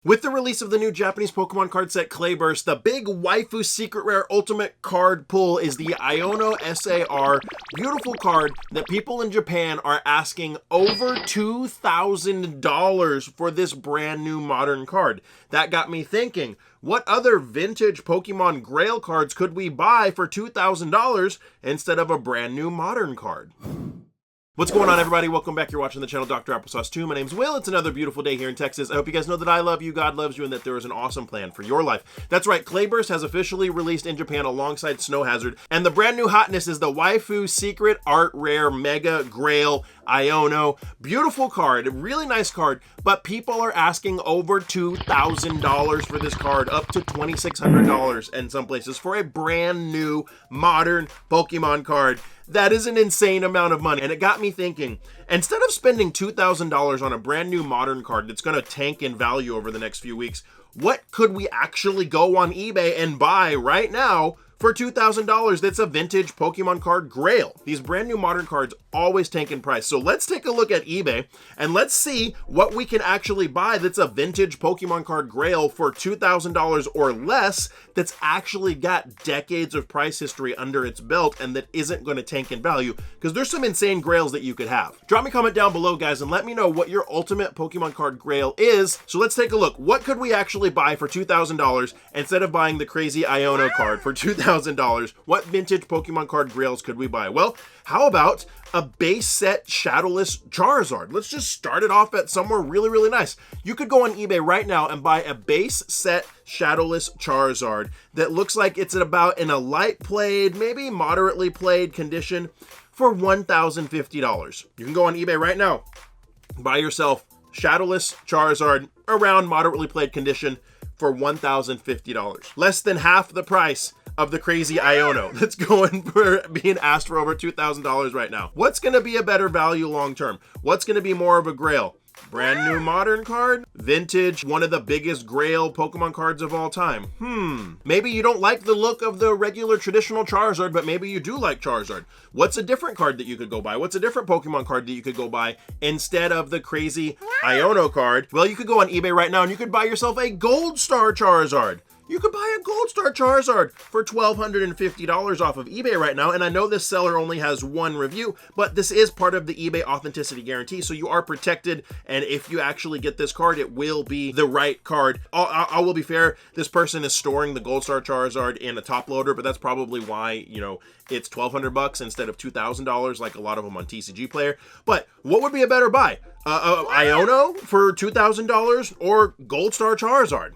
With the release of the new Japanese Pokemon card set Clayburst, the big waifu secret rare ultimate card pull is the Iono SAR, beautiful card that people in Japan are asking over $2,000 for this brand new modern card. That got me thinking, what other vintage Pokemon Grail cards could we buy for $2,000 instead of a brand new modern card? What's going on, everybody? Welcome back. You're watching the channel Dr. Applesauce 2. My name's Will. It's another beautiful day here in Texas. I hope you guys know that I love you, God loves you, and that there is an awesome plan for your life. That's right, Clayburst has officially released in Japan alongside Snow Hazard, and the brand new hotness is the Waifu Secret Art Rare Mega Grail Iono. Beautiful card, a really nice card, but people are asking over $2,000 for this card, up to $2,600 in some places for a brand new modern Pokemon card. That is an insane amount of money, and it got me thinking, instead of spending $2,000 on a brand new modern card that's going to tank in value over the next few weeks, what could we actually go on eBay and buy right now for $2,000 that's a vintage Pokemon card Grail? These brand new modern cards always tank in price. So let's take a look at eBay and let's see what we can actually buy that's a vintage Pokemon card Grail for $2,000 or less that's actually got decades of price history under its belt and that isn't going to tank in value, because there's some insane Grails that you could have. Drop me a comment down below, guys, and let me know what your ultimate Pokemon card Grail is. So let's take a look. What could we actually buy for $2,000 instead of buying the crazy Iono card for $2,000? What vintage Pokemon card Grails could we buy? Well, how about a base set Shadowless Charizard? Let's just start it off at somewhere really nice. You could go on eBay right now and buy a base set Shadowless Charizard that looks like it's about in a light played, maybe moderately played condition for $1,050. You can go on eBay right now, buy yourself Shadowless Charizard around moderately played condition for $1,050. Less than half the price of the crazy Iono that's going for being asked for over $2,000 right now. What's going to be a better value long term? What's going to be more of a Grail? Brand new modern card? Vintage, one of the biggest Grail Pokemon cards of all time? Maybe you don't like the look of the regular traditional Charizard, but maybe you do like Charizard. What's a different card that you could go buy? What's a different Pokemon card that you could go buy instead of the crazy Iono card? Well, you could go on eBay right now and you could buy yourself a Gold Star Charizard. You could buy a Gold Star Charizard for $1,250 off of eBay right now. And I know this seller only has one review, but this is part of the eBay authenticity guarantee, so you are protected. And if you actually get this card, it will be the right card. I will be fair, this person is storing the Gold Star Charizard in a top loader, but that's probably why, you know, it's $1,200 instead of $2,000 like a lot of them on TCG Player. But what would be a better buy? Iono for $2,000 or Gold Star Charizard?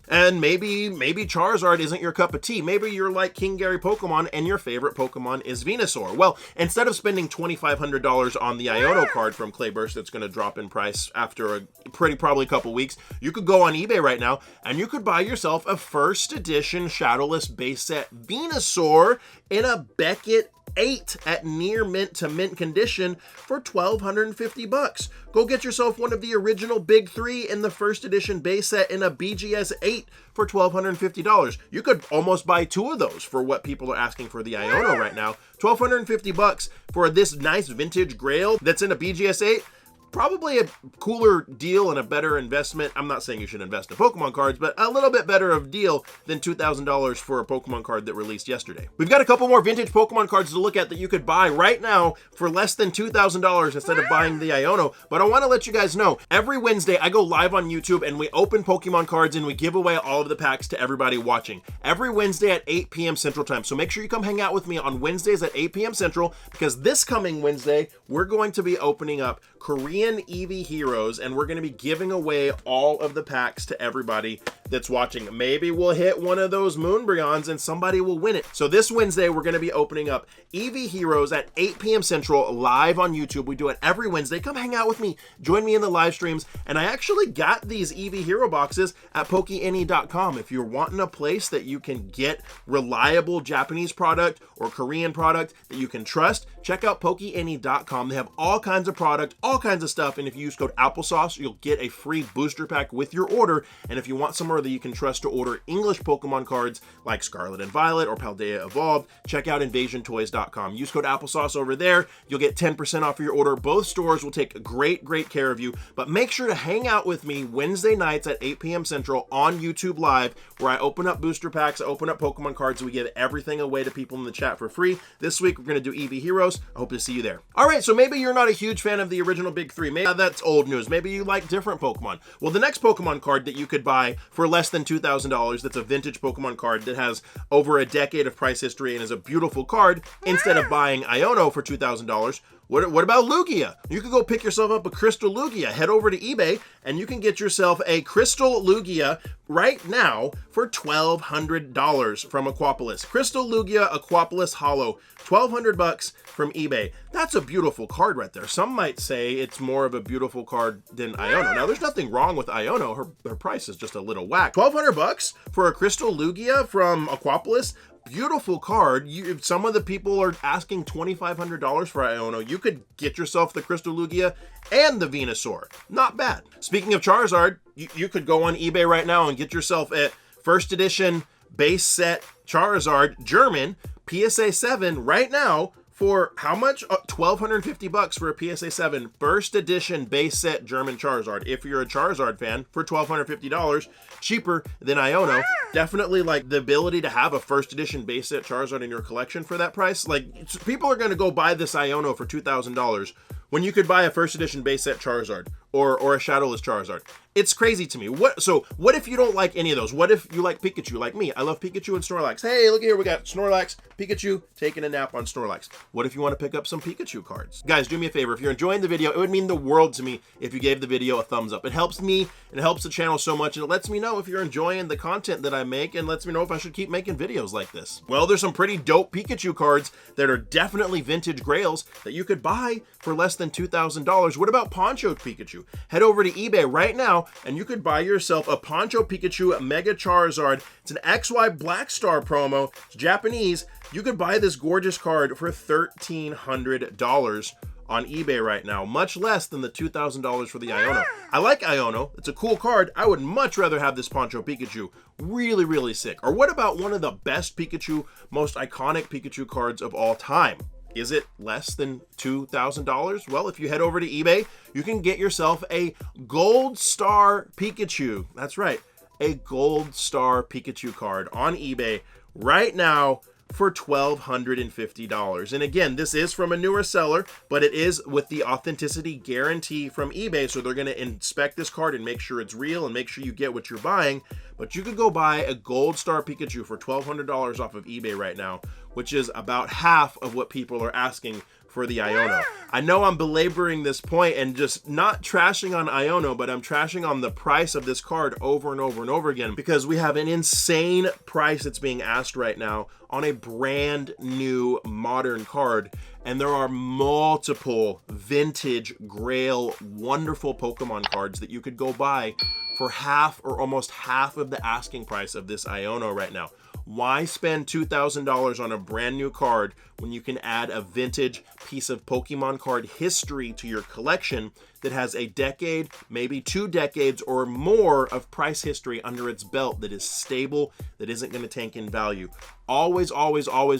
And maybe Charizard isn't your cup of tea. Maybe you're like King Gary Pokemon and your favorite Pokemon is Venusaur. Well, instead of spending $2,500 on the Iono card from Clayburst that's going to drop in price after a probably couple weeks, you could go on eBay right now and you could buy yourself a first edition Shadowless base set Venusaur in a Beckett 8 at near mint to mint condition for $1,250. Go get yourself one of the original big three in the first edition base set in a BGS 8 for $1,250. You could almost buy two of those for what people are asking for the Iono right now. $1,250 for this nice vintage Grail that's in a BGS 8. Probably a cooler deal and a better investment. I'm not saying you should invest in Pokemon cards, but a little bit better of deal than $2,000 for a Pokemon card that released yesterday. We've got a couple more vintage Pokemon cards to look at that you could buy right now for less than $2,000 instead of buying the Iono. But I want to let you guys know, every Wednesday I go live on YouTube and we open Pokemon cards and we give away all of the packs to everybody watching. Every Wednesday at 8 p.m. Central Time. So make sure you come hang out with me on Wednesdays at 8 p.m. Central, because this coming Wednesday, we're going to be opening up Korean Eevee Heroes, and we're going to be giving away all of the packs to everybody that's watching. Maybe we'll hit one of those Moonbryons and somebody will win it. So this Wednesday, we're going to be opening up Eevee Heroes at 8 p.m. Central live on YouTube. We do it every Wednesday. Come hang out with me. Join me in the live streams. And I actually got these Eevee Hero boxes at PokeAny.com. If you're wanting a place that you can get reliable Japanese product or Korean product that you can trust, check out PokeAny.com. They have all kinds of product, all kinds of stuff. And if you use code Applesauce, you'll get a free booster pack with your order. And if you want some store that you can trust to order English Pokemon cards like Scarlet and Violet or Paldea Evolved, check out invasiontoys.com. Use code Applesauce over there. You'll get 10% off your order. Both stores will take great care of you, but make sure to hang out with me Wednesday nights at 8 p.m. Central on YouTube Live, where I open up booster packs, I open up Pokemon cards, and we give everything away to people in the chat for free. This week, we're going to do EV Heroes. I hope to see you there. All right, so maybe you're not a huge fan of the original big three. Maybe that's old news. Maybe you like different Pokemon. Well, the next Pokemon card that you could buy for less than $2,000, that's a vintage Pokemon card that has over a decade of price history and is a beautiful card, instead of buying Iono for $2,000, what about Lugia? You could go pick yourself up a Crystal Lugia. Head over to eBay and you can get yourself a Crystal Lugia right now for $1,200 from Aquapolis. Crystal Lugia Aquapolis Hollow, $1,200 from eBay. That's a beautiful card right there. Some might say it's more of a beautiful card than Iono. Now, there's nothing wrong with Iono. Her price is just a little whack. $1,200 for a Crystal Lugia from Aquapolis. Beautiful card. If some of the people are asking $2,500 for Iono, you could get yourself the Crystal Lugia and the Venusaur. Not bad. Speaking of Charizard, you could go on eBay right now and get yourself a first edition base set Charizard German PSA 7 right now for how much? $1,250 for a PSA 7 first edition base set German Charizard. If you're a Charizard fan, for $1,250, cheaper than Iono. Definitely like the ability to have a first edition base set Charizard in your collection for that price. Like, people are going to go buy this Iono for $2,000 when you could buy a first edition base set Charizard or a shadowless Charizard. It's crazy to me. What if you don't like any of those? What if you like Pikachu like me? I love Pikachu and Snorlax. Hey, look here, we got Snorlax, Pikachu, taking a nap on Snorlax. What if you want to pick up some Pikachu cards? Guys, do me a favor. If you're enjoying the video, it would mean the world to me if you gave the video a thumbs up. It helps me and it helps the channel so much, and it lets me know if you're enjoying the content that I make and lets me know if I should keep making videos like this. Well, there's some pretty dope Pikachu cards that are definitely vintage grails that you could buy for less than $2,000. What about Poncho Pikachu? Head over to eBay right now and you could buy yourself a Poncho Pikachu Mega Charizard. It's an XY Black Star promo. It's Japanese. You could buy this gorgeous card for $1,300 on eBay right now, much less than the $2,000 for the Iono. I like Iono. It's a cool card. I would much rather have this Poncho Pikachu. Really sick. Or what about one of the best Pikachu, most iconic Pikachu cards of all time? Is it less than $2,000? Well, if you head over to eBay, you can get yourself a Gold Star Pikachu. That's right, a Gold Star Pikachu card on eBay right now for $1,250. And again, this is from a newer seller, but it is with the authenticity guarantee from eBay, so they're going to inspect this card and make sure it's real and make sure you get what you're buying. But you could go buy a Gold Star Pikachu for $1,200 off of eBay right now, which is about half of what people are asking for the Iono. I know I'm belaboring this point and just not trashing on Iono, but I'm trashing on the price of this card over and over again, because we have an insane price that's being asked right now on a brand new modern card, and there are multiple vintage grail wonderful Pokemon cards that you could go buy for half or almost half of the asking price of this Iono right now. Why spend $2,000 on a brand new card when you can add a vintage piece of Pokemon card history to your collection that has a decade, maybe 2 decades or more of price history under its belt, that is stable, that isn't going to tank in value? Always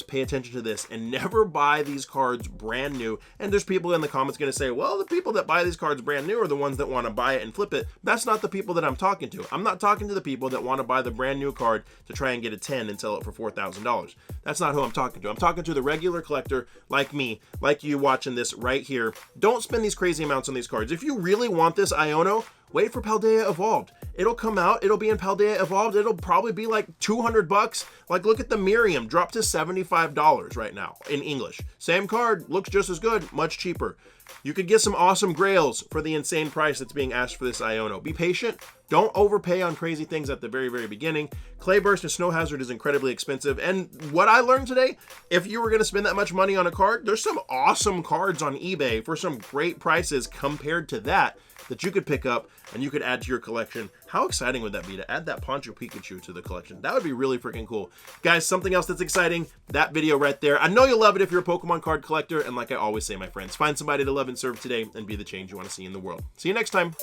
pay attention to this and never buy these cards brand new. And there's people in the comments going to say, well, the people that buy these cards brand new are the ones that want to buy it and flip it. That's not the people that I'm talking to. I'm not talking to the people that want to buy the brand new card to try and get a 10 and sell it for $4,000. That's not who I'm talking to. I'm talking to the regular collector like me, like you watching this right here. Don't spend these crazy amounts on these cards. If you really want this Iono, wait for Paldea Evolved. It'll come out, it'll be in Paldea Evolved, it'll probably be like $200. Like, look at the Miriam, dropped to $75 right now in English. Same card, looks just as good, much cheaper. You could get some awesome grails for the insane price that's being asked for this Iono. Be patient. Don't overpay on crazy things at the very beginning. Clayburst and Snow Hazard is incredibly expensive. And what I learned today, if you were going to spend that much money on a card, there's some awesome cards on eBay for some great prices compared to that you could pick up and you could add to your collection. How exciting would that be to add that Poncho Pikachu to the collection? That would be really freaking cool. Guys, something else that's exciting, that video right there. I know you'll love it if you're a Pokemon card collector. And like I always say, my friends, find somebody to love and serve today and be the change you want to see in the world. See you next time.